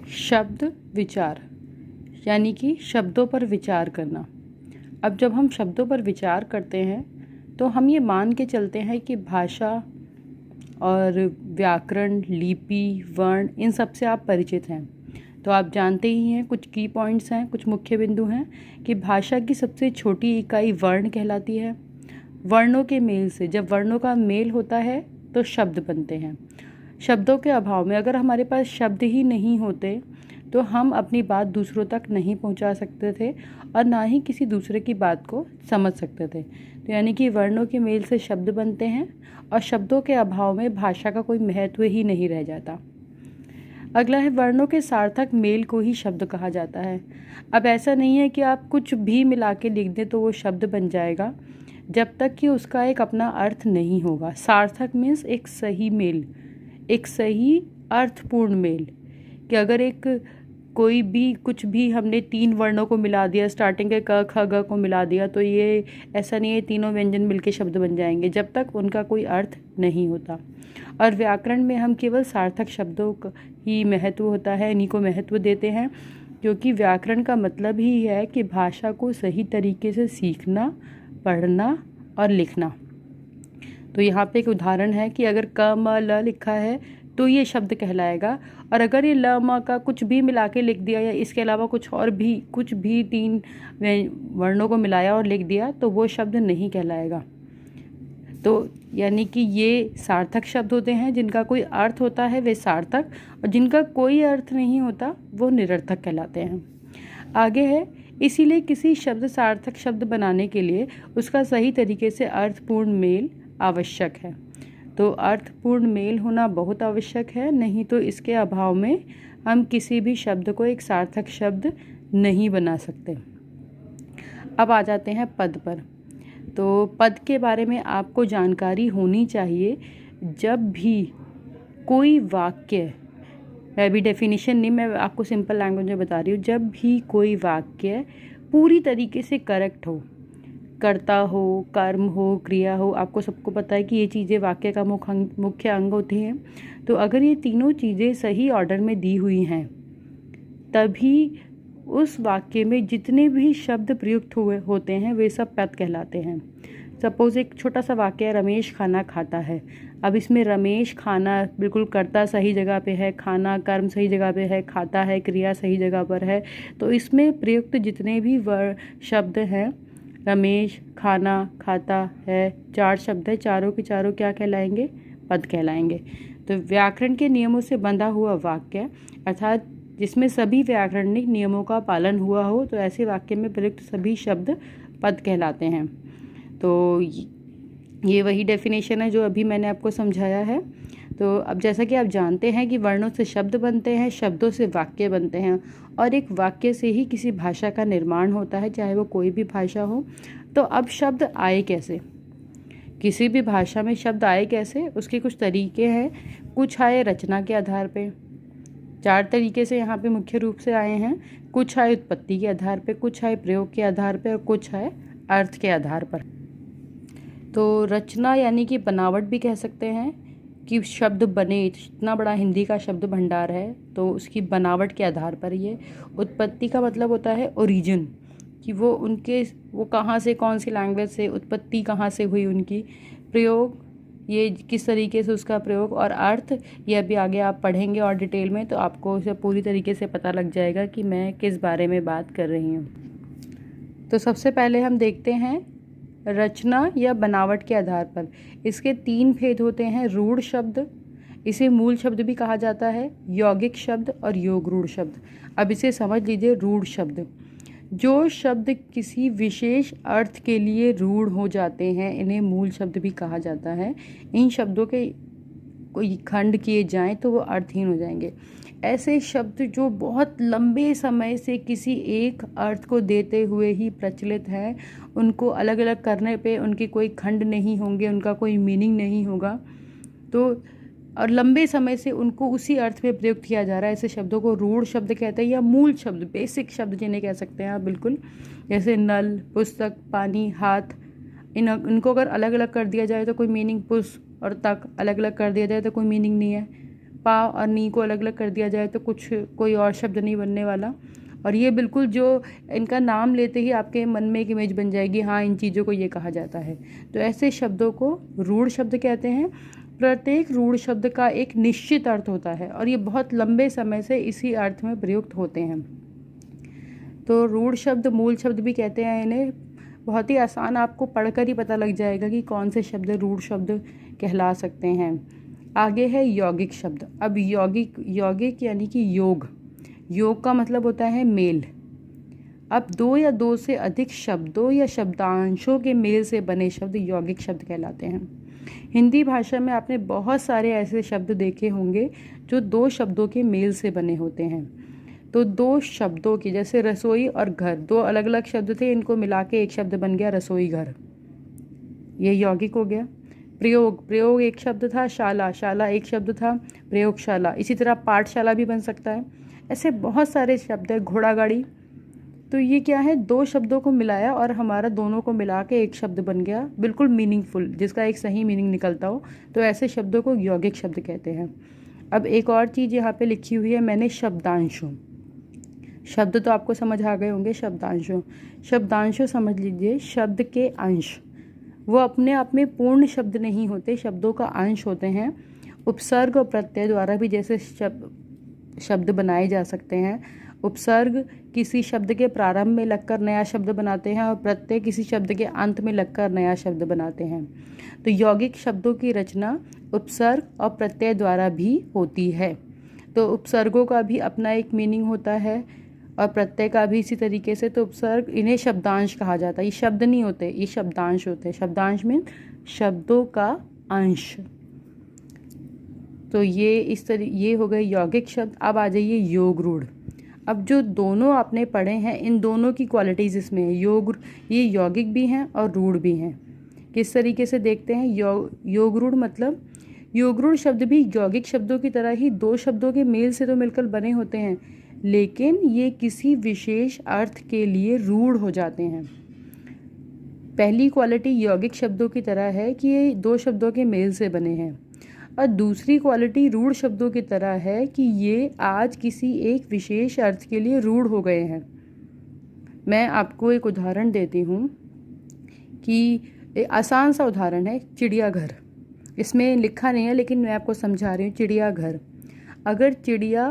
शब्द विचार यानी कि शब्दों पर विचार करना। अब जब हम शब्दों पर विचार करते हैं तो हम ये मान के चलते हैं कि भाषा और व्याकरण, लिपि, वर्ण इन सब से आप परिचित हैं। तो आप जानते ही हैं, कुछ की पॉइंट्स हैं, कुछ मुख्य बिंदु हैं कि भाषा की सबसे छोटी इकाई वर्ण कहलाती है। वर्णों के मेल से, जब वर्णों का मेल होता है तो शब्द बनते हैं। शब्दों के अभाव में, अगर हमारे पास शब्द ही नहीं होते तो हम अपनी बात दूसरों तक नहीं पहुंचा सकते थे और ना ही किसी दूसरे की बात को समझ सकते थे। तो यानी कि वर्णों के मेल से शब्द बनते हैं और शब्दों के अभाव में भाषा का कोई महत्व ही नहीं रह जाता। अगला है, वर्णों के सार्थक मेल को ही शब्द कहा जाता है। अब ऐसा नहीं है कि आप कुछ भी मिला के लिख दें तो वो शब्द बन जाएगा, जब तक कि उसका एक अपना अर्थ नहीं होगा। सार्थक मीन्स एक सही मेल, एक सही अर्थपूर्ण मेल। कि अगर कोई भी कुछ भी हमने 3 वर्णों को मिला दिया, स्टार्टिंग के क ख ग को मिला दिया, तो ये ऐसा नहीं है तीनों व्यंजन मिलके शब्द बन जाएंगे, जब तक उनका कोई अर्थ नहीं होता। और व्याकरण में हम केवल सार्थक शब्दों का ही महत्व होता है, इन्हीं को महत्व देते हैं, क्योंकि व्याकरण का मतलब ही है कि भाषा को सही तरीके से सीखना, पढ़ना और लिखना। तो यहाँ पे एक उदाहरण है कि अगर क म ल लिखा है तो ये शब्द कहलाएगा, और अगर ये ल म का कुछ भी मिला के लिख दिया या इसके अलावा कुछ भी 3 वर्णों को मिलाया और लिख दिया तो वो शब्द नहीं कहलाएगा। तो यानी कि ये सार्थक शब्द होते हैं, जिनका कोई अर्थ होता है वे सार्थक, और जिनका कोई अर्थ नहीं होता वो निरर्थक कहलाते हैं। आगे है, इसीलिए किसी शब्द सार्थक शब्द बनाने के लिए उसका सही तरीके से अर्थपूर्ण मेल आवश्यक है। तो अर्थपूर्ण मेल होना बहुत आवश्यक है, नहीं तो इसके अभाव में हम किसी भी शब्द को एक सार्थक शब्द नहीं बना सकते। अब आ जाते हैं पद पर। तो पद के बारे में आपको जानकारी होनी चाहिए। जब भी कोई वाक्य, मैं भी डेफिनेशन नहीं, मैं आपको सिंपल लैंग्वेज में बता रही हूँ, जब भी कोई वाक्य पूरी तरीके से करेक्ट हो, कर्ता हो, कर्म हो, क्रिया हो, आपको सबको पता है कि ये चीज़ें वाक्य का मुख्य अंग होती हैं। तो अगर ये तीनों चीज़ें सही ऑर्डर में दी हुई हैं, तभी उस वाक्य में जितने भी शब्द प्रयुक्त हुए होते हैं वे सब पद कहलाते हैं। सपोज़ एक छोटा सा वाक्य है, रमेश खाना खाता है। अब इसमें रमेश खाना बिल्कुल कर्ता सही जगह पे है, खाना कर्म सही जगह पे है, खाता है क्रिया सही जगह पर है। तो इसमें प्रयुक्त जितने भी शब्द हैं, रमेश, खाना, खाता है, 4 शब्द है, चारों के चारों क्या कहलाएंगे? पद कहलाएंगे। तो व्याकरण के नियमों से बंधा हुआ वाक्य, अर्थात जिसमें सभी व्याकरणिक नियमों का पालन हुआ हो, तो ऐसे वाक्य में प्रयुक्त सभी शब्द पद कहलाते हैं। तो ये वही डेफिनेशन है जो अभी मैंने आपको समझाया है। तो अब जैसा कि आप जानते हैं कि वर्णों से शब्द बनते हैं, शब्दों से वाक्य बनते हैं, और एक वाक्य से ही किसी भाषा का निर्माण होता है, चाहे वो कोई भी भाषा हो। तो अब शब्द आए कैसे? किसी भी भाषा में शब्द आए कैसे, उसके कुछ तरीके हैं। कुछ आए रचना के आधार पे, 4 तरीके से यहाँ पे मुख्य रूप से आए हैं। कुछ आए उत्पत्ति के आधार पे, कुछ आए प्रयोग के आधार पे, और कुछ आए अर्थ के आधार पर। तो रचना यानी कि बनावट भी कह सकते हैं कि शब्द बने, इतना बड़ा हिंदी का शब्द भंडार है तो उसकी बनावट के आधार पर ये। उत्पत्ति का मतलब होता है ओरिजिन, कि वो कहाँ से, कौन सी लैंग्वेज से, उत्पत्ति कहाँ से हुई उनकी। प्रयोग, ये किस तरीके से उसका प्रयोग, और अर्थ, ये अभी आगे आप पढ़ेंगे और डिटेल में, तो आपको इसे पूरी तरीके से पता लग जाएगा कि मैं किस बारे में बात कर रही हूँ। तो सबसे पहले हम देखते हैं रचना या बनावट के आधार पर। इसके 3 भेद होते हैं। रूढ़ शब्द, इसे मूल शब्द भी कहा जाता है, यौगिक शब्द और योग रूढ़ शब्द। अब इसे समझ लीजिए। रूढ़ शब्द, जो शब्द किसी विशेष अर्थ के लिए रूढ़ हो जाते हैं, इन्हें मूल शब्द भी कहा जाता है। इन शब्दों के कोई खंड किए जाएं तो वो अर्थहीन हो जाएंगे। ऐसे शब्द जो बहुत लंबे समय से किसी एक अर्थ को देते हुए ही प्रचलित हैं, उनको अलग अलग करने पे उनके कोई खंड नहीं होंगे, उनका कोई मीनिंग नहीं होगा, तो और लंबे समय से उनको उसी अर्थ में प्रयुक्त किया जा रहा है, ऐसे शब्दों को रूढ़ शब्द कहते हैं, या मूल शब्द, बेसिक शब्द जिन्हें कह सकते हैं आप। बिल्कुल जैसे नल, पुस्तक, पानी, हाथ, इनको अगर अलग अलग कर दिया जाए तो कोई मीनिंग, पुस और तक अलग अलग कर दिया जाए तो कोई मीनिंग नहीं है। पा और नी को अलग अलग कर दिया जाए तो कुछ कोई और शब्द नहीं बनने वाला। और ये बिल्कुल जो इनका नाम लेते ही आपके मन में एक इमेज बन जाएगी, हाँ इन चीज़ों को ये कहा जाता है। तो ऐसे शब्दों को रूढ़ शब्द कहते हैं। प्रत्येक रूढ़ शब्द का एक निश्चित अर्थ होता है और ये बहुत लंबे समय से इसी अर्थ में प्रयुक्त होते हैं। तो रूढ़ शब्द, मूल शब्द भी कहते हैं इन्हें। बहुत ही आसान, आपको पढ़कर ही पता लग जाएगा कि कौन से शब्द रूढ़ शब्द कहला सकते हैं। आगे है यौगिक शब्द। अब यौगिक यानी कि योग का मतलब होता है मेल। अब दो या दो से अधिक शब्दों या शब्दांशों के मेल से बने शब्द यौगिक शब्द कहलाते हैं। हिंदी भाषा में आपने बहुत सारे ऐसे शब्द देखे होंगे जो दो शब्दों के मेल से बने होते हैं। तो दो शब्दों की, जैसे रसोई और घर, दो अलग अलग शब्द थे, इनको मिला के एक शब्द बन गया रसोई घर, ये यौगिक हो गया। प्रयोग एक शब्द था, शाला एक शब्द था, प्रयोगशाला। इसी तरह पाठशाला भी बन सकता है। ऐसे बहुत सारे शब्द है। घोड़ा गाड़ी, तो ये क्या है, दो शब्दों को मिलाया और हमारा दोनों को मिला के एक शब्द बन गया, बिल्कुल मीनिंगफुल, जिसका एक सही मीनिंग निकलता हो। तो ऐसे शब्दों को यौगिक शब्द कहते हैं। अब एक और चीज़ यहाँ पे लिखी हुई है मैंने, शब्दांशों। शब्द तो आपको समझ आ गए होंगे। शब्दांशों समझ लीजिए, शब्द के अंश, वो अपने आप में पूर्ण शब्द नहीं होते, शब्दों का अंश होते हैं। उपसर्ग और प्रत्यय द्वारा भी जैसे शब्द बनाए जा सकते हैं। उपसर्ग किसी शब्द के प्रारंभ में लगकर नया शब्द बनाते हैं और प्रत्यय किसी शब्द के अंत में लगकर नया शब्द बनाते हैं। तो यौगिक शब्दों की रचना उपसर्ग और प्रत्यय द्वारा भी होती है। तो उपसर्गों का भी अपना एक मीनिंग होता है और प्रत्यय का भी इसी तरीके से। तो उपसर्ग, इन्हें शब्दांश कहा जाता है। ये शब्द नहीं होते, ये शब्दांश होते हैं। शब्दांश मीन शब्दों का अंश। तो ये हो गए यौगिक शब्द। अब आ जाइए योग रूढ़। अब जो दोनों आपने पढ़े हैं, इन दोनों की क्वालिटीज़ इसमें है। ये यौगिक भी हैं और रूढ़ भी हैं। किस तरीके से देखते हैं? योग रूढ़ मतलब, योग रूढ़ शब्द भी यौगिक शब्दों की तरह ही दो शब्दों के मेल से तो मिलकर बने होते हैं, लेकिन ये किसी विशेष अर्थ के लिए रूढ़ हो जाते हैं। पहली क्वालिटी यौगिक शब्दों की तरह है कि ये दो शब्दों के मेल से बने हैं, और दूसरी क्वालिटी रूढ़ शब्दों की तरह है कि ये आज किसी एक विशेष अर्थ के लिए रूढ़ हो गए हैं। मैं आपको एक उदाहरण देती हूँ कि आसान सा उदाहरण है, चिड़ियाघर। इसमें लिखा नहीं है लेकिन मैं आपको समझा रही हूँ। चिड़ियाघर, अगर चिड़िया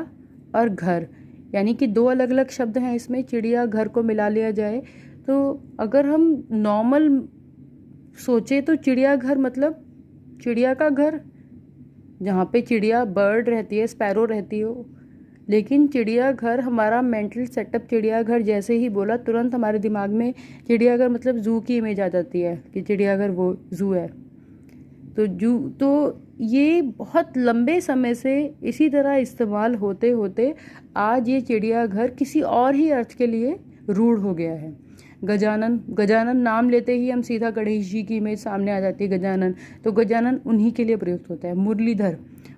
और घर यानी कि दो अलग अलग शब्द हैं इसमें, चिड़िया घर को मिला लिया जाए तो अगर हम नॉर्मल सोचे तो चिड़ियाघर मतलब चिड़िया का घर, जहाँ पे चिड़िया बर्ड रहती है, स्पैरो रहती हो। लेकिन चिड़ियाघर, हमारा मेंटल सेटअप चिड़ियाघर जैसे ही बोला तुरंत हमारे दिमाग में चिड़ियाघर मतलब जू की इमेज आ जाती है कि चिड़ियाघर वो जू है। तो ये बहुत लंबे समय से इसी तरह इस्तेमाल होते होते आज ये चिड़ियाघर किसी और ही अर्थ के लिए रूढ़ हो गया है। गजानन नाम लेते ही हम सीधा गणेश जी की इमेज सामने आ जाती है, गजानन। तो गजानन उन्हीं के लिए प्रयुक्त होता है।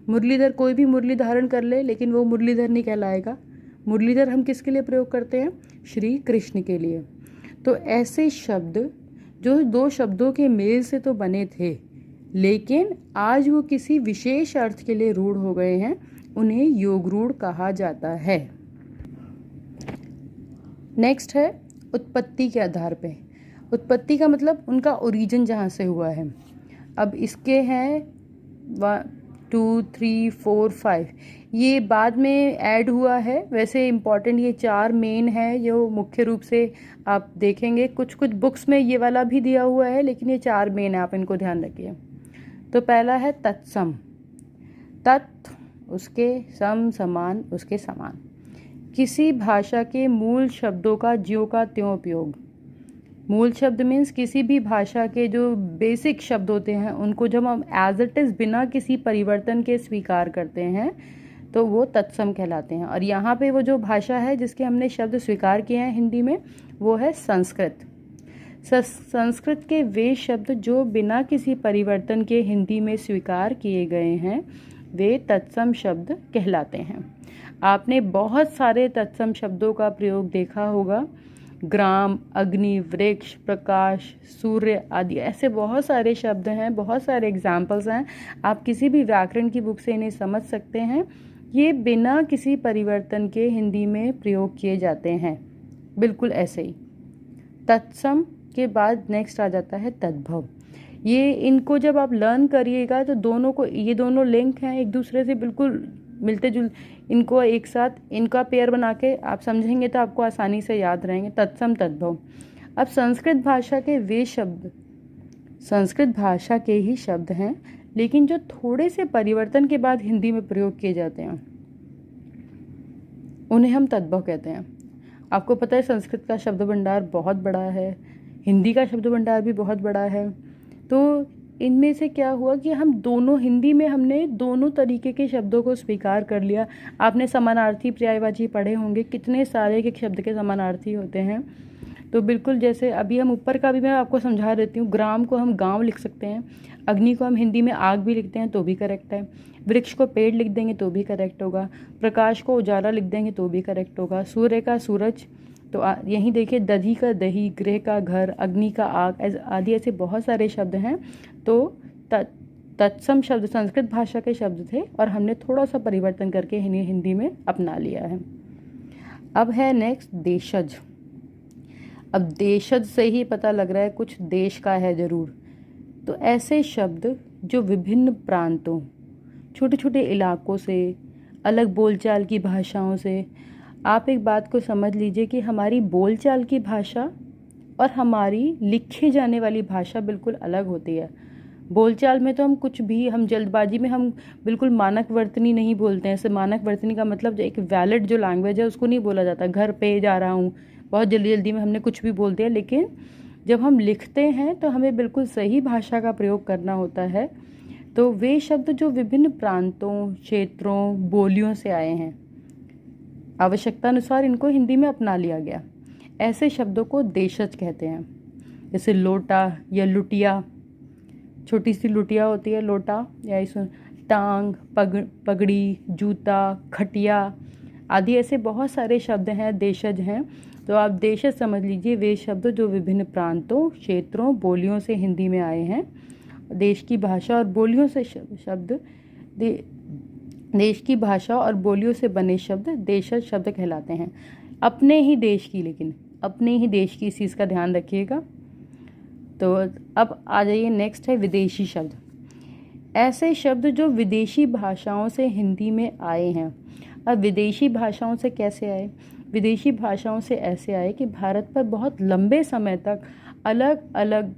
मुरलीधर कोई भी मुरली धारण कर ले लेकिन वो मुरलीधर नहीं कहलाएगा। मुरलीधर हम किसके लिए प्रयोग करते हैं? श्री कृष्ण के लिए। तो ऐसे शब्द जो दो शब्दों के मेल से तो बने थे लेकिन आज वो किसी विशेष अर्थ के लिए रूढ़ हो गए हैं, उन्हें योग रूढ़ कहा जाता है। नेक्स्ट है उत्पत्ति के आधार पे। उत्पत्ति का मतलब उनका ओरिजिन जहाँ से हुआ है। अब इसके हैं 1 2 3 4 5, ये बाद में ऐड हुआ है। वैसे इम्पॉर्टेंट ये 4 मेन है जो मुख्य रूप से आप देखेंगे। कुछ बुक्स में ये वाला भी दिया हुआ है लेकिन ये 4 मेन है, आप इनको ध्यान रखिए। तो पहला है तत्सम, तत् उसके, सम समान उसके समान। किसी भाषा के मूल शब्दों का ज्यों का त्यों उपयोग। मूल शब्द मीन्स किसी भी भाषा के जो बेसिक शब्द होते हैं उनको जब हम एज इट इज़ बिना किसी परिवर्तन के स्वीकार करते हैं तो वो तत्सम कहलाते हैं। और यहाँ पे वो जो भाषा है जिसके हमने शब्द स्वीकार किए हैं हिंदी में, वो है संस्कृत। संस्कृत के वे शब्द जो बिना किसी परिवर्तन के हिंदी में स्वीकार किए गए हैं वे तत्सम शब्द कहलाते हैं। आपने बहुत सारे तत्सम शब्दों का प्रयोग देखा होगा। ग्राम, अग्नि, वृक्ष, प्रकाश, सूर्य आदि ऐसे बहुत सारे शब्द हैं, बहुत सारे एग्जाम्पल्स हैं। आप किसी भी व्याकरण की बुक से इन्हें समझ सकते हैं। ये बिना किसी परिवर्तन के हिंदी में प्रयोग किए जाते हैं, बिल्कुल ऐसे ही। तत्सम के बाद नेक्स्ट आ जाता है तद्भव। ये इनको जब आप लर्न करिएगा तो दोनों को, ये दोनों लिंक हैं एक दूसरे से बिल्कुल मिलते जुल, इनको एक साथ इनका पेयर बना के आप समझेंगे तो आपको आसानी से याद रहेंगे। तत्सम तद्भव। अब संस्कृत भाषा के वे शब्द संस्कृत भाषा के ही शब्द हैं, लेकिन जो थोड़े से परिवर्तन के बाद हिंदी में प्रयोग किए जाते हैं उन्हें हम तद्भव कहते हैं। आपको पता है संस्कृत का शब्द भंडार बहुत बड़ा है, हिंदी का शब्द भंडार भी बहुत बड़ा है। तो इनमें से क्या हुआ कि हम दोनों, हिंदी में हमने दोनों तरीके के शब्दों को स्वीकार कर लिया। आपने समानार्थी पर्यायवाची पढ़े होंगे, कितने सारे के शब्द के समानार्थी होते हैं। तो बिल्कुल जैसे अभी हम ऊपर का भी मैं आपको समझा देती हूँ। ग्राम को हम गांव लिख सकते हैं, अग्नि को हम हिंदी में आग भी लिखते हैं तो भी करेक्ट है, वृक्ष को पेड़ लिख देंगे तो भी करेक्ट होगा, प्रकाश को उजाला लिख देंगे तो भी करेक्ट होगा, सूर्य का सूरज, तो यहीं देखिए दधी का दही, गृह का घर, अग्नि का आग आदि ऐसे बहुत सारे शब्द हैं। तो तत्सम शब्द संस्कृत भाषा के शब्द थे और हमने थोड़ा सा परिवर्तन करके इन्हें हिंदी में अपना लिया है। अब है नेक्स्ट देशज। अब देशज से ही पता लग रहा है कुछ देश का है ज़रूर। तो ऐसे शब्द जो विभिन्न प्रांतों, छोटे छोटे इलाकों से, अलग बोलचाल की भाषाओं से, आप एक बात को समझ लीजिए कि हमारी बोलचाल की भाषा और हमारी लिखे जाने वाली भाषा बिल्कुल अलग होती है। बोलचाल में तो हम कुछ भी, हम जल्दबाजी में हम बिल्कुल मानक वर्तनी नहीं बोलते हैं। ऐसे मानक वर्तनी का मतलब जो एक वैलिड जो लैंग्वेज है उसको नहीं बोला जाता। घर पे जा रहा हूँ, बहुत जल्दी जल्दी में हमने कुछ भी बोल दिया। लेकिन जब हम लिखते हैं तो हमें बिल्कुल सही भाषा का प्रयोग करना होता है। तो वे शब्द जो विभिन्न प्रांतों, क्षेत्रों, बोलियों से आए हैं, आवश्यकता अनुसार इनको हिंदी में अपना लिया गया, ऐसे शब्दों को देशज कहते हैं। जैसे लोटा या लुटिया, छोटी सी लुटिया होती है लोटा, या इस टांग, पगड़ी, जूता, खटिया आदि ऐसे बहुत सारे शब्द हैं, देशज हैं। तो आप देशज समझ लीजिए वे शब्द जो विभिन्न प्रांतों, क्षेत्रों, बोलियों से हिंदी में आए हैं। देश की भाषा और बोलियों से शब्द देश की भाषा और बोलियों से बने शब्द देशज शब्द कहलाते हैं। अपने ही देश की, लेकिन अपने ही देश की, इस चीज़ का ध्यान रखिएगा। तो अब आ जाइए, नेक्स्ट है विदेशी शब्द। ऐसे शब्द जो विदेशी भाषाओं से हिंदी में आए हैं। अब विदेशी भाषाओं से कैसे आए? विदेशी भाषाओं से ऐसे आए कि भारत पर बहुत लंबे समय तक अलग अलग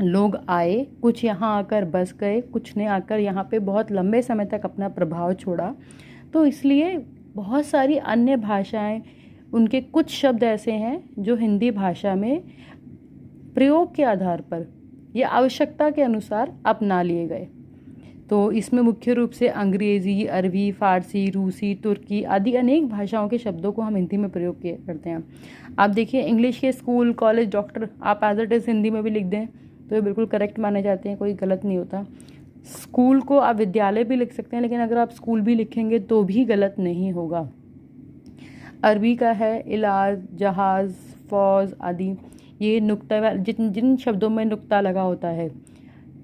लोग आए, कुछ यहाँ आकर बस गए, कुछ ने आकर यहाँ पे बहुत लंबे समय तक अपना प्रभाव छोड़ा। तो इसलिए बहुत सारी अन्य भाषाएं, उनके कुछ शब्द ऐसे हैं जो हिंदी भाषा में प्रयोग के आधार पर या आवश्यकता के अनुसार अपना लिए गए। तो इसमें मुख्य रूप से अंग्रेज़ी, अरबी, फ़ारसी, रूसी, तुर्की आदि अनेक भाषाओं के शब्दों को हम हिंदी में प्रयोग किए करते हैं। आप देखिए इंग्लिश के स्कूल, कॉलेज, डॉक्टर आप एज इट इज़ हिंदी में भी लिख दें तो ये बिल्कुल करेक्ट माने जाते हैं, कोई गलत नहीं होता। स्कूल को आप विद्यालय भी लिख सकते हैं, लेकिन अगर आप स्कूल भी लिखेंगे तो भी गलत नहीं होगा। अरबी का है इलाज, जहाज़, फौज आदि। ये नुक्ता, जिन शब्दों में नुक्ता लगा होता है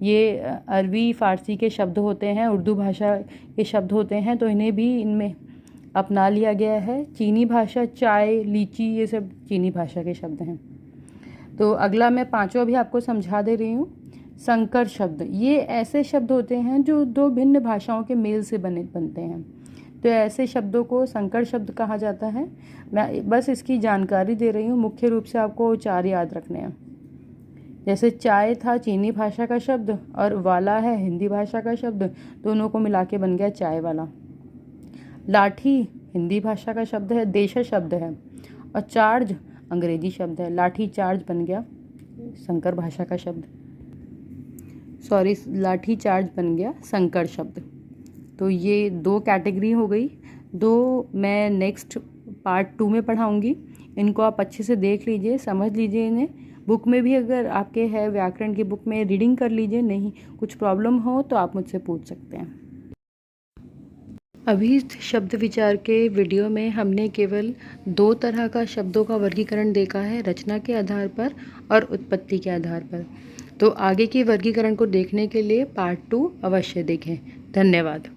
ये अरबी, फ़ारसी के शब्द होते हैं, उर्दू भाषा के शब्द होते हैं, तो इन्हें भी इनमें अपना लिया गया है। चीनी भाषा, चाय, लीची, ये सब चीनी भाषा के शब्द हैं। तो अगला मैं पांचवा भी आपको समझा दे रही हूँ। संकर शब्द, ये ऐसे शब्द होते हैं जो दो भिन्न भाषाओं के मेल से बनते हैं। तो ऐसे शब्दों को संकर शब्द कहा जाता है। मैं बस इसकी जानकारी दे रही हूँ, मुख्य रूप से आपको चार याद रखने हैं। जैसे चाय था चीनी भाषा का शब्द और वाला है हिंदी भाषा का शब्द, दोनों को मिला के बन गया चाय वाला। लाठी हिंदी भाषा का शब्द है, देशज शब्द है, और चार्ज अंग्रेजी शब्द है। लाठी चार्ज बन गया संकर भाषा का शब्द, सॉरी लाठी चार्ज बन गया संकर शब्द। तो ये दो कैटेगरी हो गई, दो मैं नेक्स्ट पार्ट 2 में पढ़ाऊँगी। इनको आप अच्छे से देख लीजिए, समझ लीजिए इन्हें। बुक में भी अगर आपके है व्याकरण की बुक में रीडिंग कर लीजिए, नहीं कुछ प्रॉब्लम हो तो आप मुझसे पूछ सकते हैं। अभी शब्द विचार के वीडियो में हमने केवल 2 तरह का शब्दों का वर्गीकरण देखा है, रचना के आधार पर और उत्पत्ति के आधार पर। तो आगे के वर्गीकरण को देखने के लिए पार्ट 2 अवश्य देखें। धन्यवाद।